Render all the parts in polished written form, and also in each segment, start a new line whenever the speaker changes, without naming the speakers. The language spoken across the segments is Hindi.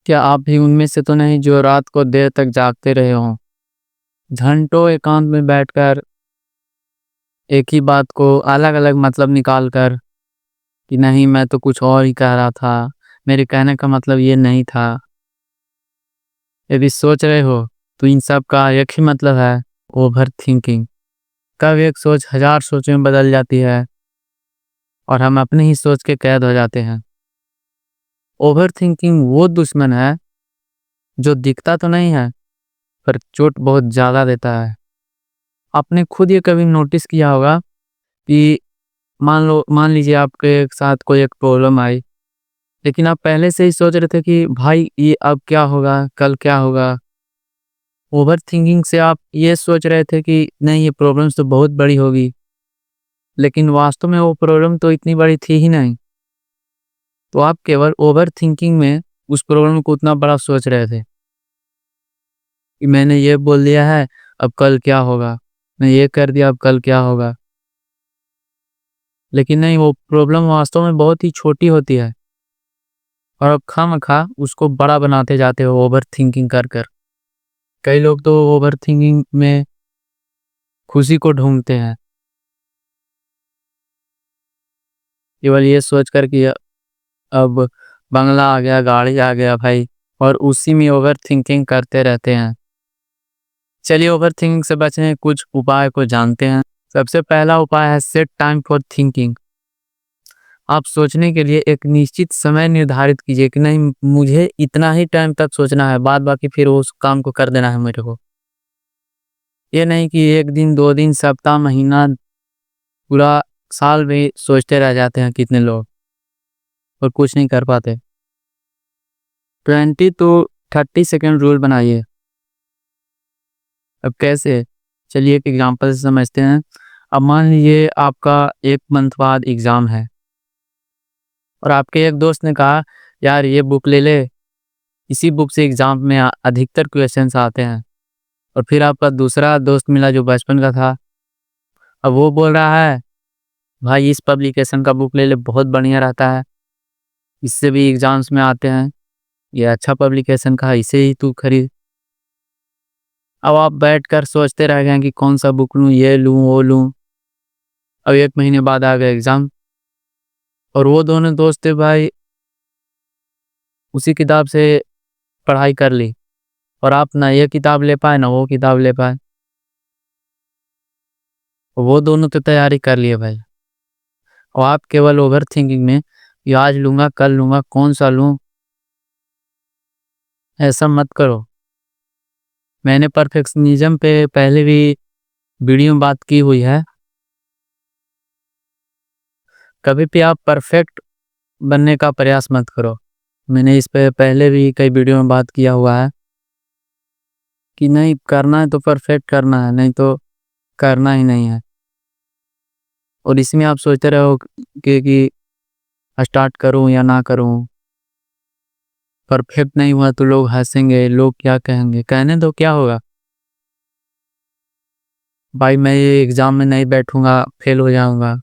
क्या आप भी उनमें से तो नहीं जो रात को देर तक जागते रहे हों, घंटों एकांत में बैठकर एक ही बात को अलग-अलग मतलब निकाल कर कि नहीं मैं तो कुछ और ही कह रहा था, मेरे कहने का मतलब ये नहीं था। यदि सोच रहे हो तो इन सब का एक ही मतलब है, ओवरथिंकिंग। कब एक सोच हजार सोचों में बदल जाती है और हम अपनी ही सोच के कैद हो जाते हैं। ओवरथिंकिंग वो दुश्मन है जो दिखता तो नहीं है पर चोट बहुत ज़्यादा देता है। आपने खुद ये कभी नोटिस किया होगा कि मान लीजिए आपके साथ कोई एक प्रॉब्लम आई, लेकिन आप पहले से ही सोच रहे थे कि भाई ये अब क्या होगा, कल क्या होगा? ओवरथिंकिंग से आप ये सोच रहे थे कि नहीं ये प्रॉब्लम्स तो बहुत बड़ी होगी, लेकिन वास्तव में वो प्रॉब्लम तो इतनी बड़ी थी ही नहीं। तो आप केवल ओवरथिंकिंग में उस प्रॉब्लम को उतना बड़ा सोच रहे थे कि मैंने ये बोल दिया है, अब कल क्या होगा? मैं ये कर दिया, अब कल क्या होगा? लेकिन नहीं, वो प्रॉब्लम वास्तव में बहुत ही छोटी होती है और आप खामखा उसको बड़ा बनाते जाते हो ओवरथिंकिंग कर कर। कई लोग तो ओवरथिंकिंग में खुशी को ढूँढते हैं, केवल ये सोच कर कि अब बंगला आ गया, गाड़ी आ गया भाई, और उसी में ओवरथिंकिंग करते रहते हैं। चलिए ओवरथिंकिंग से बचने के कुछ उपाय को जानते हैं। सबसे पहला उपाय है सेट टाइम फॉर थिंकिंग। आप सोचने के लिए एक निश्चित समय निर्धारित कीजिए कि नहीं मुझे इतना ही टाइम तक सोचना है, बाद बाकी फिर उस काम को कर देना है मेरे को। ये नहीं कि 1 दिन, 2 दिन, सप्ताह, महीना, पूरा साल भी सोचते रह जाते हैं कितने लोग और कुछ नहीं कर पाते। 20 टू 30 सेकंड रूल बनाइए। अब कैसे? चलिए एक एग्जांपल से समझते हैं। अब मान लीजिए आपका 1 मंथ बाद एग्ज़ाम है और आपके एक दोस्त ने कहा, "यार ये बुक ले ले, इसी बुक से एग्ज़ाम में अधिकतर क्वेश्चन्स आते हैं।" और फिर आपका दूसरा दोस्त मिला जो बचपन का था। अब वो बोल रहा है, "भाई इस पब्लिकेशन का बुक ले ले, बहुत बढ़िया रहता है। इससे भी एग्ज़ाम्स में आते हैं। ये अच्छा पब्लिकेशन का है, इसे ही तू खरीद।" अब आप बैठकर सोचते रह गए कि कौन-सा बुक लूँ, ये लूँ, वो लूँ। अब 1 महीने बाद आ गया एग्ज़ाम और वो दोनों दोस्त थे भाई, उसी किताब से पढ़ाई कर ली और आप ना ये किताब ले पाए, ना वो किताब ले पाए। वो दोनों तो तैयारी कर लिए भाई और आप केवल ओवरथिंकिंग में ये आज लूँगा, कल लूँगा, कौन-सा लूँ? ऐसा मत करो। मैंने परफेक्शनिज़्म पे पहले भी वीडियो में बात की हुई है। कभी भी आप परफेक्ट बनने का प्रयास मत करो। मैंने इस पे पहले भी कई वीडियो में बात किया हुआ है कि नहीं करना है तो परफेक्ट करना है, नहीं तो करना ही नहीं है। और इसमें आप सोचते रहो कि स्टार्ट करूँ या ना करूँ? परफेक्ट नहीं हुआ तो लोग हँसेंगे, लोग क्या कहेंगे? कहने दो, क्या होगा? भाई मैं ये एग्ज़ाम में नहीं बैठूँगा, फेल हो जाऊँगा।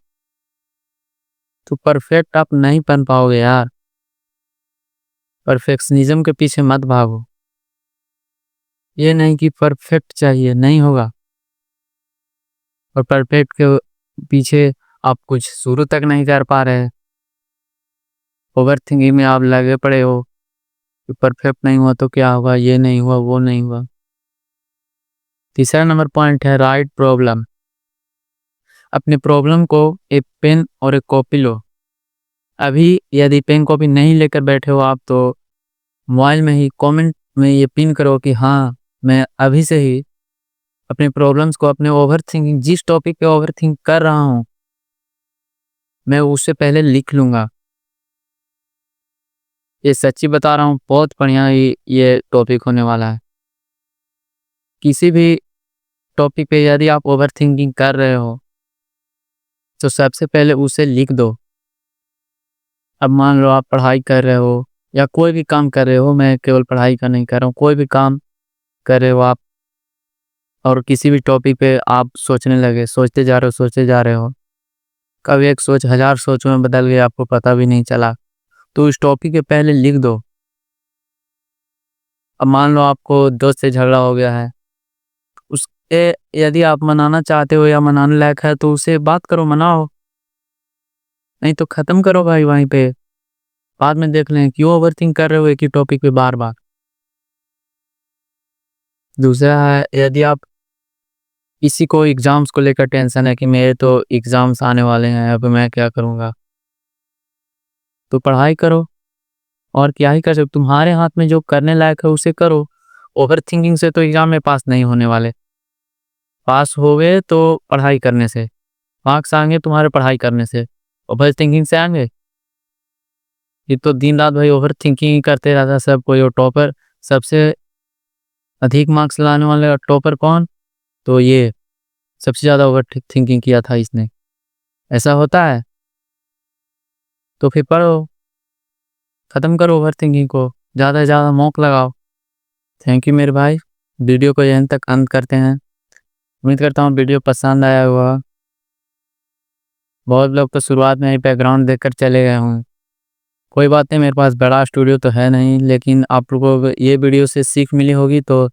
तो परफेक्ट आप नहीं बन पाओगे यार। परफेक्शनिज़्म के पीछे मत भागो। ये नहीं कि परफेक्ट चाहिए, नहीं होगा। और परफेक्ट के पीछे आप कुछ शुरू तक नहीं कर पा रहे। ओवरथिंकिंग में आप लगे पड़े हो कि परफेक्ट नहीं हुआ तो क्या होगा? ये नहीं हुआ, वो नहीं हुआ। तीसरा नंबर पॉइंट है राइट प्रॉब्लम। अपने प्रॉब्लम को एक पेन और एक कॉपी लो। अभी यदि पेन कॉपी नहीं लेकर बैठे हो आप तो मोबाइल में ही कमेंट में ये पिन करो कि हाँ, मैं अभी से ही अपने प्रॉब्लम्स को, अपने ओवरथिंकिंग, जिस टॉपिक पे ओवरथिंक कर रहा हूँ, मैं उससे पहले लिख लूँगा। ये सच्ची बता रहा हूँ, बहुत बढ़िया ये टॉपिक होने वाला है। किसी भी टॉपिक पे यदि आप ओवरथिंकिंग कर रहे हो, तो सबसे पहले उसे लिख दो। अब मान लो आप पढ़ाई कर रहे हो या कोई भी काम कर रहे हो, मैं केवल पढ़ाई का नहीं कर रहा हूँ, कोई भी काम कर रहे हो आप और किसी भी टॉपिक पे आप सोचने लगे, सोचते जा रहे हो, सोचते जा रहे हो। कब एक सोच हजार सोचों में बदल गई आपको पता भी नहीं चला। तो उस टॉपिक के पहले लिख दो अब मान लो आपको दोस्त से झगड़ा हो गया है, उसके यदि आप मनाना चाहते हो या मनाने लायक है तो उसे बात करो, मनाओ, नहीं तो खत्म करो भाई वहीं पे। बाद में देख लें, क्यों ओवरथिंक कर रहे हो एक ही टॉपिक पे बार-बार। दूसरा है, यदि आप किसी को एग्ज़ाम्स को लेकर टेंशन है कि मेरे तो एग्ज़ाम्स आने वाले हैं, अब मैं क्या करूँगा? तो पढ़ाई करो, और क्या ही कर सकते, तुम्हारे हाथ में जो करने लायक है उसे करो। ओवरथिंकिंग से तो एग्ज़ाम में पास नहीं होने वाले। पास होगे तो पढ़ाई करने से, मार्क्स आएँगे तुम्हारे पढ़ाई करने से, ओवरथिंकिंग से आएँगे? ये तो दिन-रात भाई ओवरथिंकिंग ही करते रहता है सब कोई, और टॉपर सबसे अधिक मार्क्स लाने वाले और टॉपर कौन? तो ये सबसे ज़्यादा थिंकिंग किया था इसने। ऐसा होता है? तो फिर पढ़ो, ख़त्म करो ओवरथिंकिंग को, ज़्यादा से ज़्यादा मौक लगाओ। थैंक यू मेरे भाई, वीडियो को यहीं तक अंत करते हैं। उम्मीद करता हूँ वीडियो पसंद आया होगा। बहुत लोग तो शुरुआत में ही बैकग्राउंड देखकर चले गए होंगे। कोई बात नहीं, मेरे पास बड़ा स्टूडियो तो है नहीं, लेकिन आप लोगों को ये वीडियो से सीख मिली होगी तो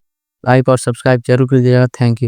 लाइक और सब्सक्राइब ज़रूर कीजिएगा। Thank you.